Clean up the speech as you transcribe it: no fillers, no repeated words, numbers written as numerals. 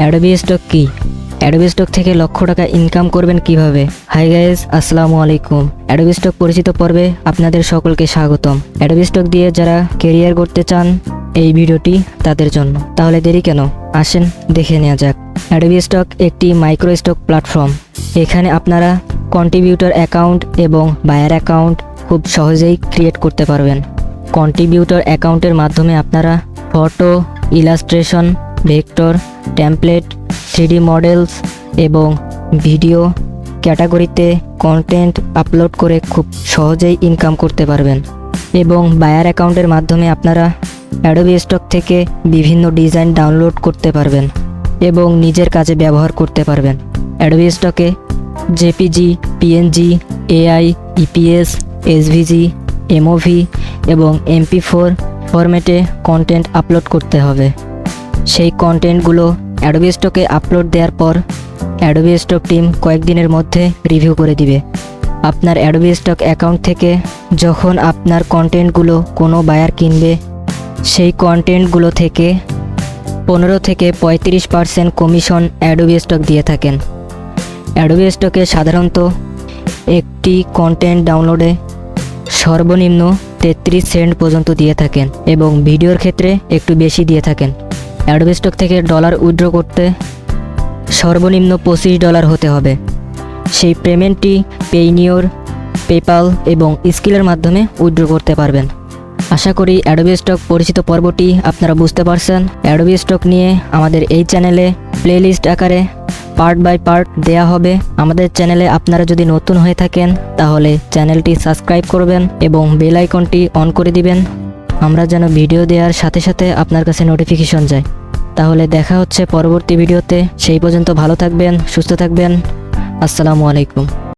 Adobe stock কি? Adobe stock থেকে লক্ষ টাকা ইনকাম করবেন কিভাবে? হাই গাইস, আসসালামু আলাইকুম। অ্যাডোবি স্টক পরিচিত পর্বে আপনাদের সকলকে স্বাগতম। অ্যাডোবি স্টক দিয়ে যারা কেরিয়ার করতে চান এই ভিডিওটি তাদের জন্য। তাহলে দেরি কেন, আসেন দেখে নেওয়া যাক। অ্যাডোবি স্টক একটি মাইক্রো স্টক প্ল্যাটফর্ম। এখানে আপনারা কন্ট্রিবিউটর অ্যাকাউন্ট এবং বায়ার অ্যাকাউন্ট খুব সহজেই ক্রিয়েট করতে পারবেন। কন্ট্রিবিউটর অ্যাকাউন্টের মাধ্যমে আপনারা photo, illustration, vector, template, 3D models এবং ভিডিও ক্যাটাগরিতে কন্টেন্ট আপলোড করে খুব সহজেই ইনকাম করতে পারবেন। এবং বায়ার অ্যাকাউন্টের মাধ্যমে আপনারা অ্যাডোবি স্টক থেকে বিভিন্ন ডিজাইন ডাউনলোড করতে পারবেন এবং নিজের কাজে ব্যবহার করতে পারবেন। অ্যাডোবি স্টকে JPG, PNG, AI, EPS, SVG, MOV এবং MP4 ফরম্যাটে কন্টেন্ট আপলোড করতে হবে। সেই কন্টেন্টগুলো অ্যাডোবি স্টকে আপলোড দেওয়ার পর অ্যাডোবি স্টক টিম কয়েকদিনের মধ্যে রিভিউ করে দিবে। আপনার অ্যাডোবি স্টক অ্যাকাউন্ট থেকে যখন আপনার কন্টেন্টগুলো কোনো বায়ার কিনবে, সেই কন্টেন্টগুলো থেকে 15 থেকে 35% কমিশন অ্যাডোবি স্টক দিয়ে থাকেন। অ্যাডোবি স্টকে সাধারণত একটি কন্টেন্ট ডাউনলোডে সর্বনিম্ন 33 সেন্ট পর্যন্ত দিয়ে থাকেন এবং ভিডিওর ক্ষেত্রে একটু বেশি দিয়ে থাকেন। অ্যাডোবি স্টক থেকে ডলার উইথড্র করতে সর্বনিম্ন $25 হতে হবে। সেই পেমেন্টটি পেইনিওর, পেপাল এবং স্কিলের মাধ্যমে উইথড্র করতে পারবেন। আশা করি অ্যাডোবি স্টক পরিচিত পর্বটি আপনারা বুঝতে পারছেন। অ্যাডোবি স্টক নিয়ে আমাদের এই চ্যানেলে প্লেলিস্ট আকারে পার্ট বাই পার্ট দেয়া হবে। আমাদের চ্যানেলে আপনারা যদি নতুন হয়ে থাকেন তাহলে চ্যানেলটি সাবস্ক্রাইব করবেন এবং বেল আইকনটি অন করে দিবেন, আমরা যেন ভিডিও দেওয়ার সাথে সাথে আপনার কাছে নোটিফিকেশন যায়। তাহলে দেখা হচ্ছে পরবর্তী ভিডিওতে। সেই পর্যন্ত ভালো থাকবেন, সুস্থ থাকবেন। আসসালামু আলাইকুম।